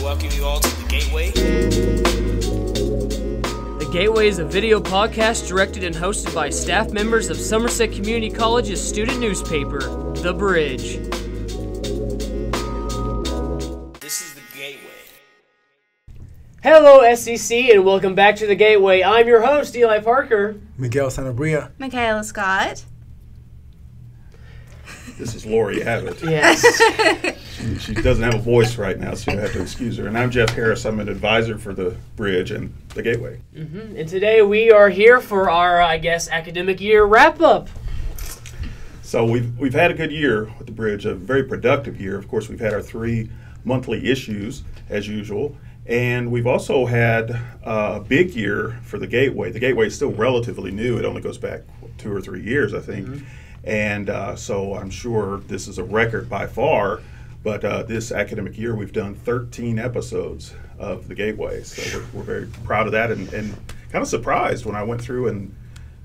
welcome you all to The Gateway. The Gateway is a video podcast directed and hosted by staff members of Somerset Community College's student newspaper, The Bridge. This is The Gateway. Hello, SEC, and welcome back to The Gateway. I'm your host, Eli Parker. Miguel Sanabria. Michaela Scott. This is Lori Abbott. Yes. She doesn't have a voice right now, so you have to excuse her. And I'm Jeff Harris. I'm an advisor for The Bridge and The Gateway. And today we are here for our, academic year wrap-up. So we've had a good year with The Bridge, a very productive year. Of course, we've had our 3 monthly issues, as usual. And we've also had a big year for The Gateway. The Gateway is still relatively new. It only goes back 2 or 3 years, I think. And so I'm sure this is a record by far, but this academic year we've done 13 episodes of The Gateway. So we're very proud of that and kind of surprised when I went through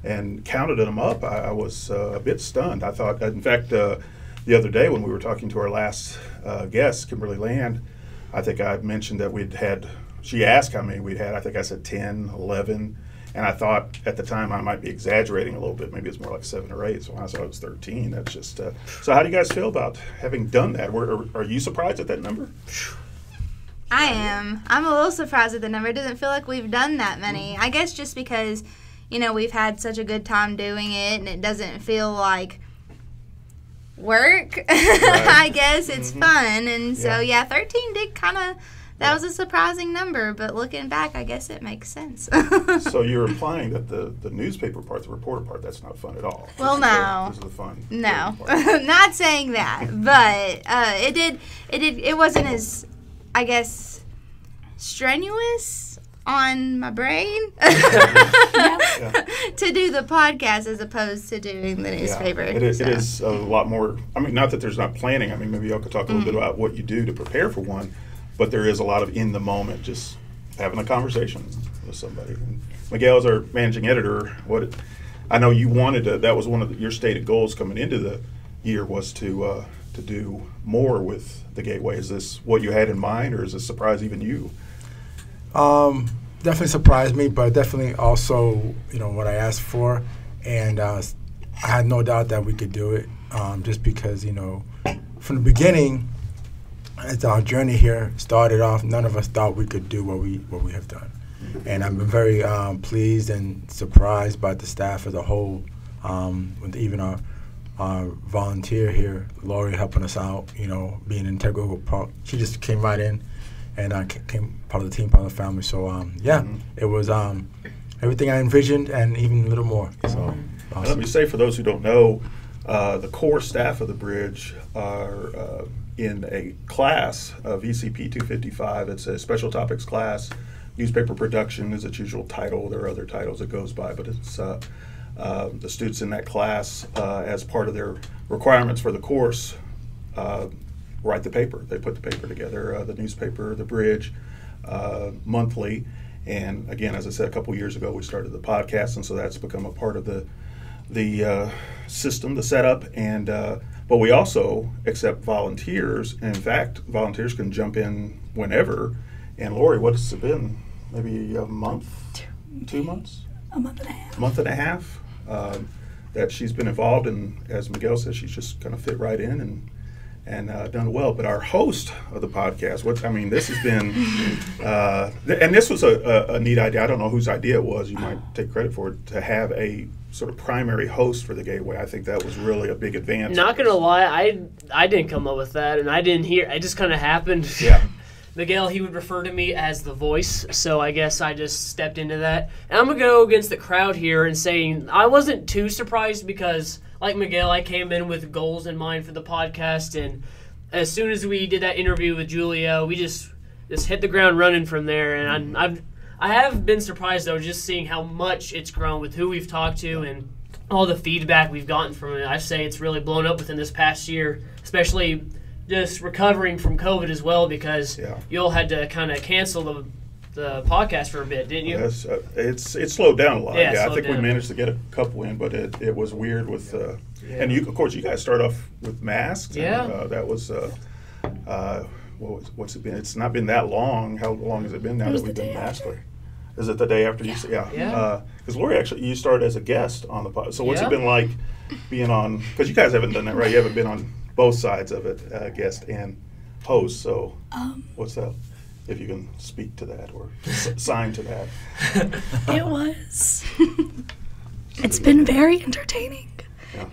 and counted them up. I was a bit stunned. I thought, in fact, the other day when we were talking to our last guest, Kimberly Land, I think I mentioned that she asked how many we'd had. I think I said 10, 11. And I thought at the time I might be exaggerating a little bit. Maybe it's more like 7 or 8. So when I saw it was 13, that's just. So how do you guys feel about having done that? Are you surprised at that number? I am. I'm a little surprised at the number. It doesn't feel like we've done that many. I guess just because, we've had such a good time doing it, and it doesn't feel like work. Right. I guess it's fun, and so 13 did kind of. That was a surprising number, but looking back, I guess it makes sense. So you're implying that the newspaper part, the reporter part, that's not fun at all. Well, no. This is the fun. No, not saying that, but it wasn't as, I guess, strenuous on my brain to do the podcast as opposed to doing the newspaper. It is a lot more. I mean, not that there's not planning. I mean, maybe y'all could talk a little bit about what you do to prepare for one. But there is a lot of in the moment, just having a conversation with somebody. And Miguel, as our managing editor, I know you wanted to. That was one of your stated goals coming into the year was to do more with the Gateway. Is this what you had in mind, or is this surprise even you? Definitely surprised me, but definitely also what I asked for, and I had no doubt that we could do it. Just because from the beginning. As our journey here started off, none of us thought we could do what we have done, and I've been very pleased and surprised by the staff as a whole, with even our volunteer here, Lori, helping us out. Being an integral part. She just came right in, and came part of the team, part of the family. So it was everything I envisioned and even a little more. So awesome. Let me say, for those who don't know, the core staff of the Bridge are in a class of ECP 255. It's a special topics class. Newspaper production is its usual title. There are other titles it goes by, but it's the students in that class, as part of their requirements for the course, write the paper. They put the paper together, the newspaper, the Bridge, monthly. And again, as I said, a couple years ago, we started the podcast, and so that's become a part of the system, the setup, and but we also accept volunteers. And in fact, volunteers can jump in whenever. And Lori, what has it been? Maybe a month, 2 months? A month and a half. A month and a half that she's been involved, and as Miguel says, she's just kind of fit right in and done well. But our host of the podcast, this has been, and this was a neat idea. I don't know whose idea it was. You might take credit for it, to have a sort of primary host for the Gateway. I think that was really a big advance. Not gonna lie, I didn't come up with that, and I didn't hear. It just kind of happened. Yeah. Miguel, he would refer to me as the voice, so I guess I just stepped into that. And I'm gonna go against the crowd here and saying I wasn't too surprised because, like Miguel, I came in with goals in mind for the podcast, and as soon as we did that interview with Julia, we just hit the ground running from there. And I have been surprised, though, just seeing how much it's grown with who we've talked to and all the feedback we've gotten from it. I say it's really blown up within this past year, especially just recovering from COVID as well, because you all had to kind of cancel the podcast for a bit, didn't you? Yes, it slowed down a lot. Yeah, I think we managed to get a couple in, but it was weird with and of course you guys start off with masks. Yeah, and, that was what's it been? It's not been that long. How long has it been now that we've been master? Is it the day after you? Yeah. Because Lori, actually, you started as a guest on the pod. So what's it been like being on? Because you guys haven't done that, right? You haven't been on both sides of it, guest and host. So what's that? If you can speak to that or sign to that. It's been very entertaining.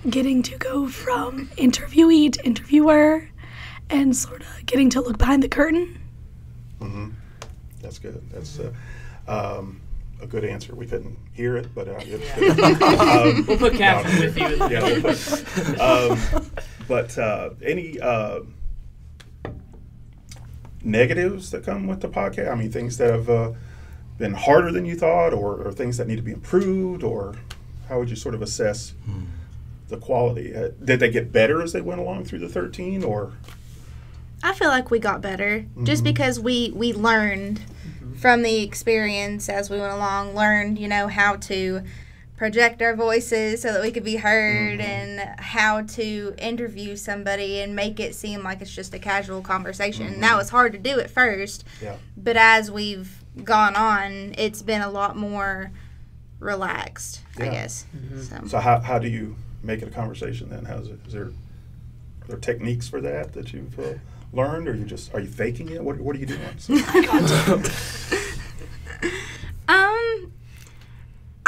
Getting to go from interviewee to interviewer and sort of getting to look behind the curtain. Mm-hmm. That's good. That's a good answer. We couldn't hear it, but it's good. We'll put captions with you. But any negatives that come with the podcast? I mean, things that have been harder than you thought, or things that need to be improved, or how would you sort of assess the quality? Did they get better as they went along through the 13, or? I feel like we got better just because we learned from the experience as we went along, learned, how to project our voices so that we could be heard and how to interview somebody and make it seem like it's just a casual conversation. And that was hard to do at first, but as we've gone on, it's been a lot more relaxed, I guess. So how do you make it a conversation then? Are there techniques for that you've learned, or are you faking it? What are you doing?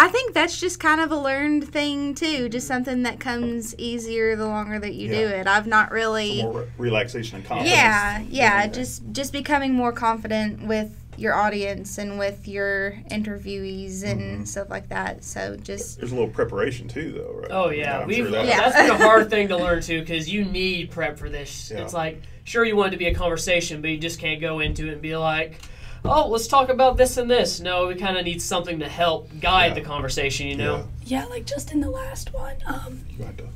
I think that's just kind of a learned thing too, just something that comes easier the longer that you do it. I've not really some more relaxation and confidence. Just becoming more confident with your audience and with your interviewees and stuff like that. So just there's a little preparation too, though, right? Oh yeah, That's that's been a hard thing to learn too, because you need prep for this. It's like, sure, you want it to be a conversation, but you just can't go into it and be like, oh, let's talk about this and this. No, we kind of need something to help guide the conversation, Yeah, like just in the last one. You had to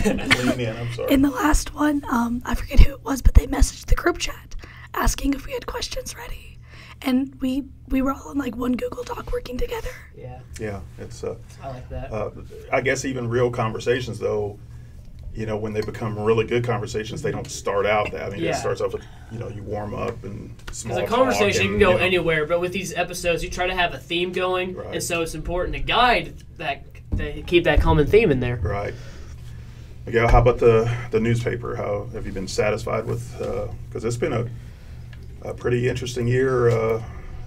lean in. I'm sorry. In the last one, I forget who it was, but they messaged the group chat asking if we had questions ready. And we were all in like one Google Doc working together. Yeah, it's. I like that. I guess even real conversations, though, when they become really good conversations, they don't start out that. I mean, it starts off with, you warm up and small talk. Because a conversation can go anywhere, but with these episodes, you try to have a theme going, and so it's important to guide that, to keep that common theme in there. Right. Miguel, how about the newspaper? How have you been satisfied with? Because it's been a pretty interesting year as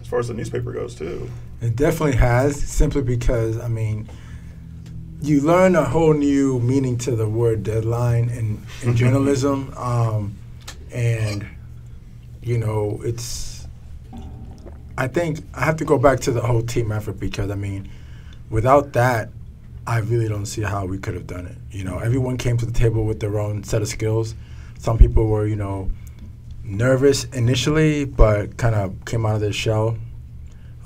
far as the newspaper goes, too. It definitely has, simply because, I mean, you learn a whole new meaning to the word deadline in journalism. And, I think I have to go back to the whole team effort because, I mean, without that, I really don't see how we could have done it. Everyone came to the table with their own set of skills. Some people were, nervous initially, but kind of came out of their shell,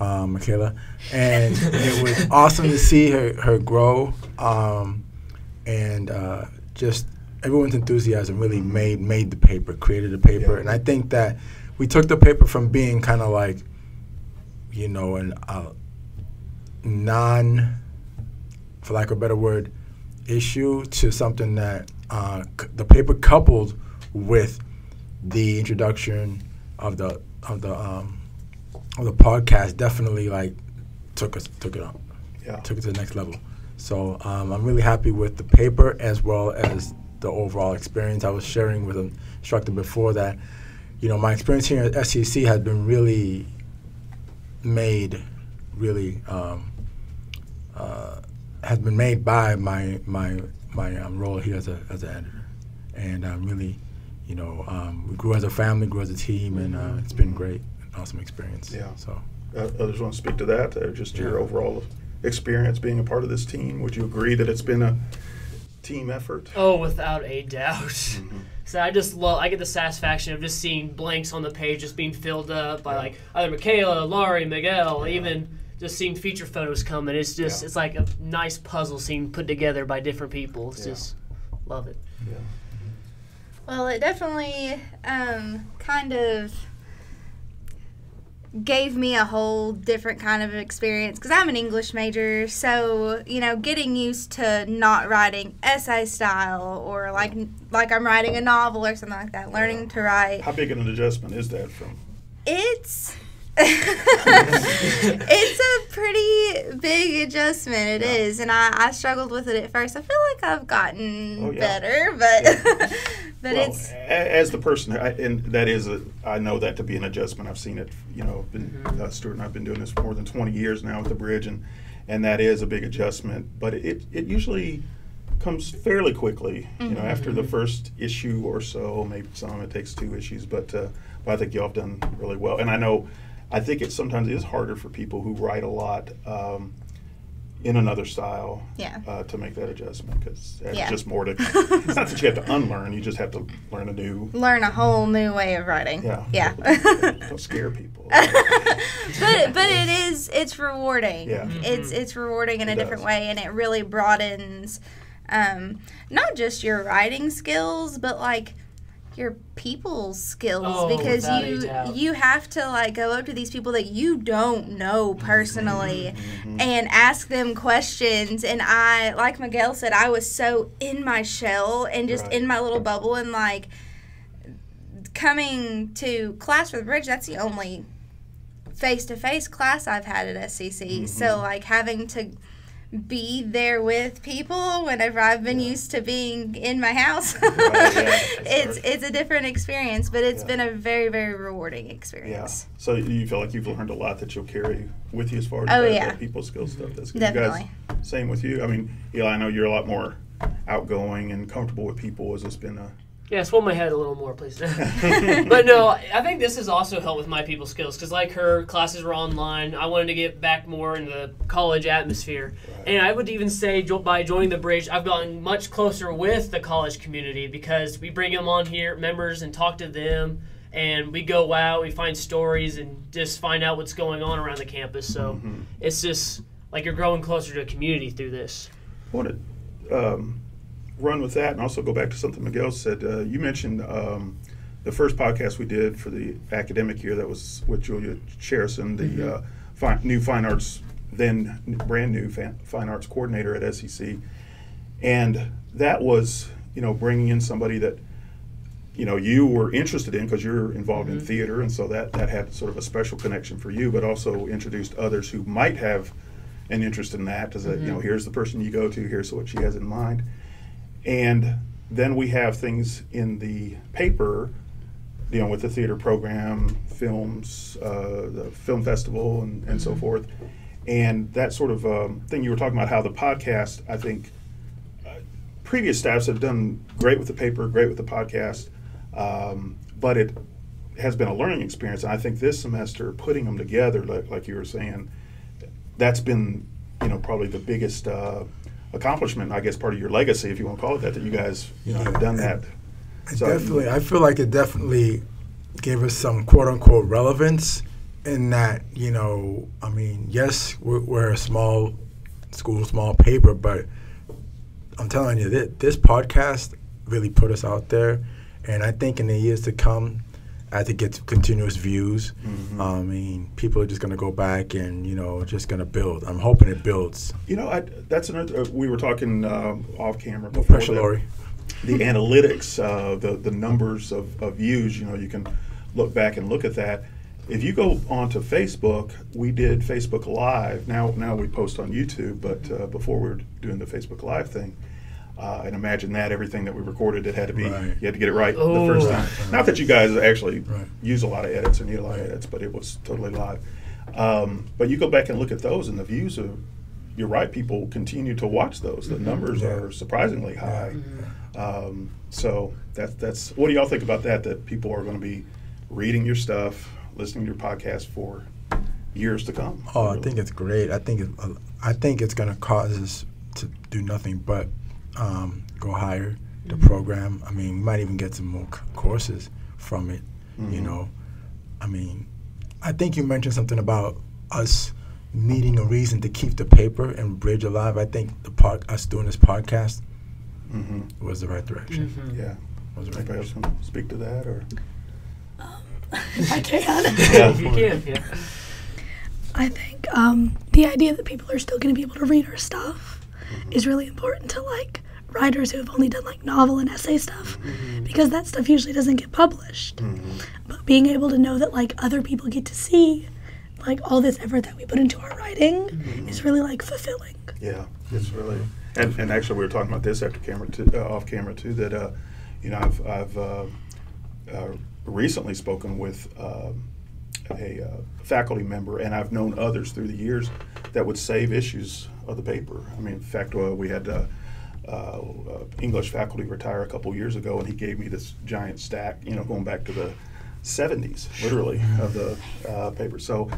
Michaela. And it was awesome to see her grow. And just everyone's enthusiasm really made the paper, created the paper. Yeah. And I think that we took the paper from being kind of like, an for lack of a better word, issue to something that the paper coupled with the introduction of the podcast definitely took it up, took it to the next level. So I'm really happy with the paper as well as the overall experience. I was sharing with an instructor before that, my experience here at SEC has been really made, has been made by my role here as an editor, and really. We grew as a family, grew as a team, and it's been great, an awesome experience. Yeah. So, others want to speak to that, or just your overall experience being a part of this team? Would you agree that it's been a team effort? Oh, without a doubt. So I get the satisfaction of just seeing blanks on the page just being filled up by either Michaela, Laurie, Miguel, even just seeing feature photos coming. It's just it's like a nice puzzle scene put together by different people. It's just love it. Yeah. Well, it definitely kind of gave me a whole different kind of experience because I'm an English major. So, getting used to not writing essay style or like I'm writing a novel or something like that, learning to write. How big an adjustment is that from? It's it's a pretty big adjustment. It is, and I struggled with it at first. I feel like I've gotten better, but but well, it's as the person, and that is I know that to be an adjustment. I've seen it. Stuart and I've been doing this for more than 20 years now with the bridge, and that is a big adjustment. But it usually comes fairly quickly. After the first issue or so, maybe some it takes 2 issues, but I think y'all have done really well. And I think it sometimes is harder for people who write a lot in another style to make that adjustment because it's just more to. It's not that you have to unlearn; you just have to learn a whole new way of writing. Yeah. Don't scare people. but it's rewarding. Yeah. It's rewarding in a different way, and it really broadens not just your writing skills, but like your people skills, because you have to like go up to these people that you don't know personally and ask them questions. And I, like Miguel said, I was so in my shell and just in my little bubble, and like coming to class for the bridge, that's the only face-to-face class I've had at SCC. So like having to be there with people whenever I've been used to being in my house. It's a different experience, but it's been a very, very rewarding experience. So you feel like you've learned a lot that you'll carry with you as far as that people skill stuff. That's good. Definitely. You guys, same with you. I mean, Eli, I know you're a lot more outgoing and comfortable with people. Has this been a... Yeah, swell my head a little more, please. But no, I think this has also helped with my people skills because, like her, classes were online. I wanted to get back more in the college atmosphere. And I would even say by joining the bridge, I've gotten much closer with the college community because we bring them on here, members, and talk to them. And we go out, we find stories, and just find out what's going on around the campus. So it's just like you're growing closer to a community through this. I want to run with that and also go back to something Miguel said. You mentioned the first podcast we did for the academic year that was with Julia Cherison, the new fine arts, then brand new fine arts coordinator at SEC. And that was, bringing in somebody that, you were interested in because you're involved in theater, and so that had sort of a special connection for you, but also introduced others who might have an interest in that to say, here's the person you go to, here's what she has in mind. And then we have things in the paper, with the theater program, films, the film festival, and so forth. And that sort of thing you were talking about, how the podcast, I think, previous staffs have done great with the paper, great with the podcast, but it has been a learning experience. And I think this semester, putting them together, like you were saying, that's been, probably the biggest accomplishment, I guess part of your legacy, if you want to call it that you guys have done that. Definitely, I feel like it definitely gave us some quote unquote relevance in that, yes, we're a small school, small paper, but I'm telling you, this podcast really put us out there, and I think in the years to come, as it gets continuous views, people are just going to go back and, just going to build. I'm hoping it builds. That's another, we were talking off camera before. No pressure, Lori. The analytics, the numbers of views, you can look back and look at that. If you go onto Facebook, we did Facebook Live. Now we post on YouTube, but before we were doing the Facebook Live thing, and imagine that everything that we recorded, it had to be, you had to get it right the first time. Not that you guys actually use a lot of edits or need a lot of edits, but it was totally live. But you go back and look at those, and the views are, you're right, people continue to watch those. The numbers are surprisingly high. So that's, what do y'all think about that people are going to be reading your stuff, listening to your podcast for years to come? Oh, I think it's great. I think it's going to cause us to do nothing but go higher the program. I mean, we might even get some more courses from it. I think you mentioned something about us needing a reason to keep the paper and bridge alive. I think us doing this podcast was the right direction. Yeah. Was there anybody else want to speak to that? Or if I can. If you can, yeah. I think the idea that people are still going to be able to read our stuff is really important to like writers who have only done like novel and essay stuff, because that stuff usually doesn't get published. But being able to know that like other people get to see like all this effort that we put into our writing is really like fulfilling. Yeah, it's really, and actually we were talking about this after camera too, off camera too, that you know, I've recently spoken with a faculty member, and I've known others through the years that would save issues of the paper. I mean, in fact, we had English faculty retire a couple years ago, and he gave me this giant stack, you know, going back to the 70s, literally, of the paper. So,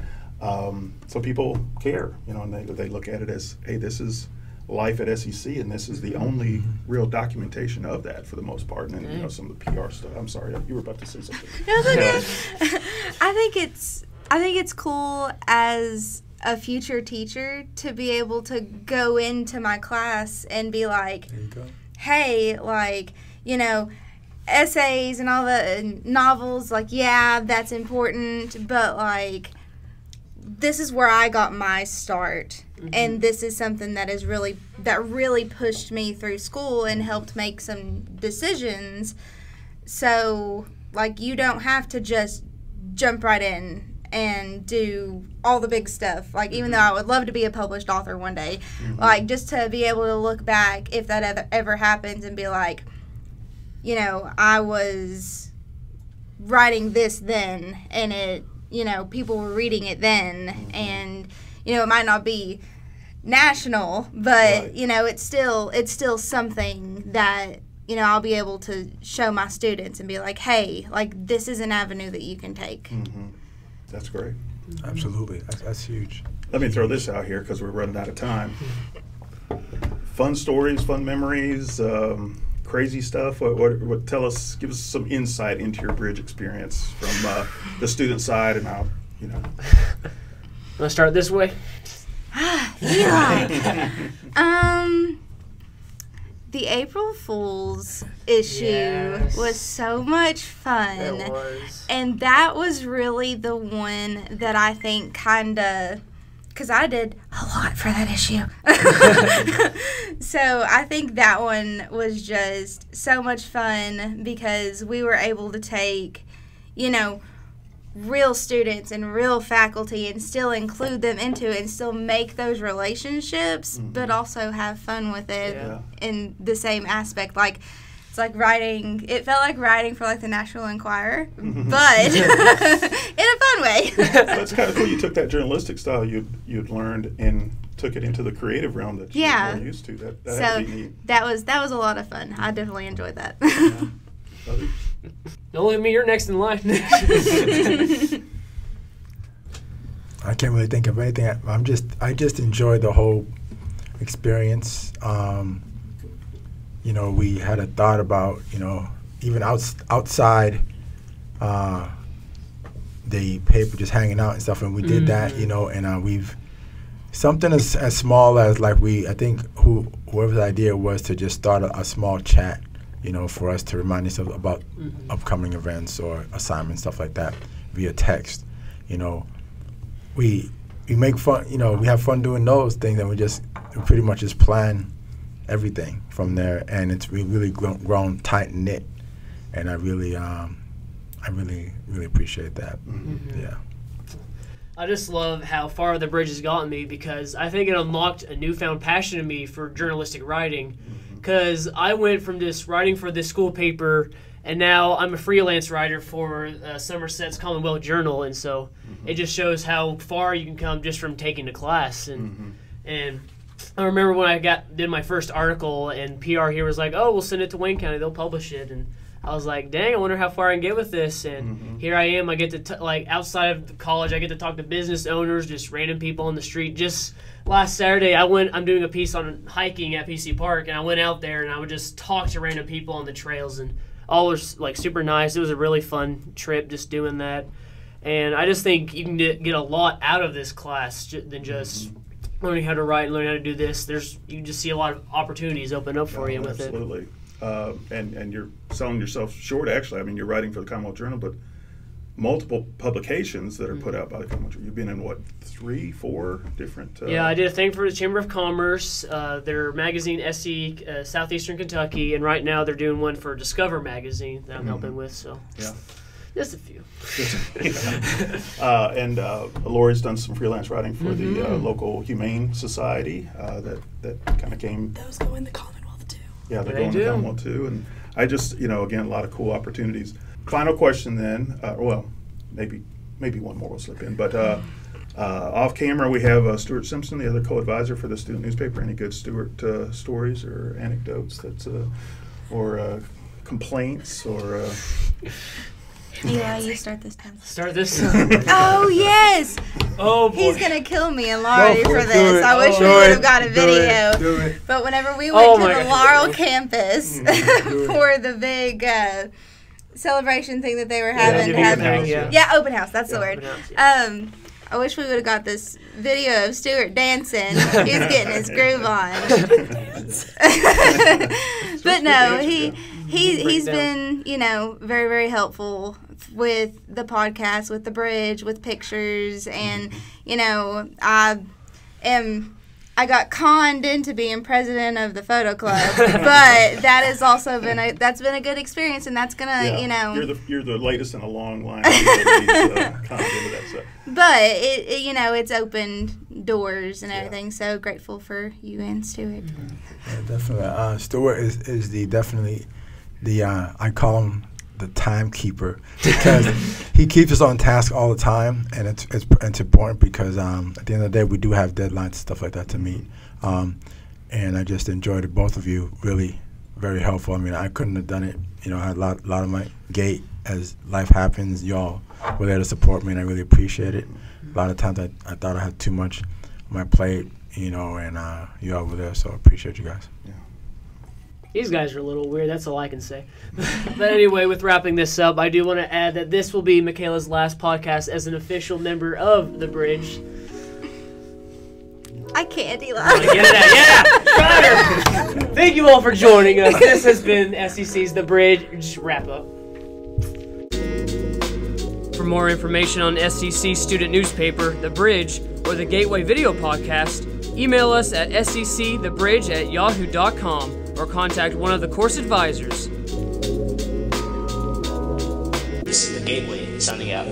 so people care, you know, and they look at it as, hey, this is life at SEC, and this is the only real documentation of that for the most part. And then, you know, some of the PR stuff. I'm sorry, you were about to say something. No, it's okay. I think it's cool as a future teacher to be able to go into my class and be like, hey, like, you know, essays and all the novels, like, yeah, that's important, but like, this is where I got my start, and this is something that really pushed me through school and helped make some decisions. So like, you don't have to just jump right in and do all the big stuff. Like, even though I would love to be a published author one day, like, just to be able to look back if that ever happens and be like, you know, I was writing this then, and it, you know, people were reading it then, and, you know, it might not be national, but, you know, it's still something that, you know, I'll be able to show my students and be like, hey, like, this is an avenue that you can take. That's great. Absolutely. That's huge. Let me throw this out here because we're running out of time. Fun stories, fun memories, crazy what give us some insight into your bridge experience from the student side and how, you know. Let's start this way. Yeah. The April Fool's issue was so much fun. It was. And that was really the one that I think kind of, because I did a lot for that issue. So I think that one was just so much fun because we were able to take, you know, real students and real faculty and still include them into it and still make those relationships, but also have fun with it in the same aspect. Like, it's like writing, it felt like writing for like the National Enquirer, but in a fun way. That's kind of cool. You took that journalistic style you'd learned and took it into the creative realm that you were more used to. That had to be neat. That was a lot of fun. I definitely enjoyed that. Others? Don't look at me, you're next in line. I can't really think of anything. I just enjoyed the whole experience. You know, we had a thought about, you know, even outside the paper, just hanging out and stuff, and we did that, you know, and we've something as small as like I think whoever's idea was to just start a small chat, you know, for us to remind ourselves about upcoming events or assignments, stuff like that, via text. You know, we make fun, you know, we have fun doing those things, and we pretty much just plan everything from there, and it's really grown tight knit, and I really appreciate that. Yeah. I just love how far the bridge has gotten me, because I think it unlocked a newfound passion in me for journalistic writing. Because I went from just writing for this school paper, and now I'm a freelance writer for Somerset's Commonwealth Journal, and so it just shows how far you can come just from taking the class. And I remember when I did my first article, and PR here was like, "Oh, we'll send it to Wayne County; they'll publish it." And I was like, "Dang, I wonder how far I can get with this." And here I am. I get to like outside of the college, I get to talk to business owners, just random people on the street. Just last Saturday, I'm doing a piece on hiking at PC Park, and I went out there and I would just talk to random people on the trails, and all was like super nice. It was a really fun trip just doing that, and I just think you can get a lot out of this class than just learning how to write and learning how to do this. You can just see a lot of opportunities open up for you with it. Absolutely. And you're selling yourself short, actually. I mean, you're writing for the Commonwealth Journal, but multiple publications that are put out by the college. You've been in what, 3, 4 different? Yeah, I did a thing for the Chamber of Commerce, their magazine SC Southeastern Kentucky, and right now they're doing one for Discover magazine that I'm helping with. So Yeah. just a few. And Lori's done some freelance writing for the local Humane Society that kind of came. Those go in the Commonwealth too. Yeah, they're They going do. to Commonwealth too. And I just, again, a lot of cool opportunities. Final question then. Well, maybe one more will slip in. But off camera, we have Stuart Simpson, the other co-advisor for the student newspaper. Any good Stuart stories or anecdotes or complaints or? Eli, you start this time. Start this. Oh, yes. Oh, boy. He's going to kill me and Laurie Go for for it, do this. it. I wish we Do would it, have got a do video. it, do it. But whenever we Oh went my to the gosh. Laurel campus do it. for the big celebration thing that they were having. open house, yeah. Yeah, open house. That's the word. Open house, yeah. I wish we would have got this video of Stuart dancing. He's getting his groove on. But no, he's been, very, very helpful with the podcast, with the bridge, with pictures, and I got conned into being president of the photo club, but that has also been a good experience, and that's gonna You're the latest in a long line. Of people that he's, into that stuff. But it's opened doors and everything. So grateful for you and Stuart. Yeah, definitely. Stuart is definitely the I call him the timekeeper because he keeps us on task all the time, and it's important because at the end of the day we do have deadlines and stuff like that to meet. And I just enjoyed it. Both of you really very helpful. I mean, I couldn't have done it. I had a lot of my gate as life happens. Y'all were there to support me, and I really appreciate it. A lot of times I thought I had too much on my plate, and y'all were there, so I appreciate you guys. Yeah. These guys are a little weird. That's all I can say. But anyway, with wrapping this up, I do want to add that this will be Michaela's last podcast as an official member of The Bridge. I can't, Eli. Get it out. Yeah! Got her! Thank you all for joining us. This has been SEC's The Bridge. Just wrap up. For more information on SEC student newspaper, The Bridge, or the Gateway Video Podcast, email us at secthebridge@yahoo.com or contact one of the course advisors. This is the Gateway signing out.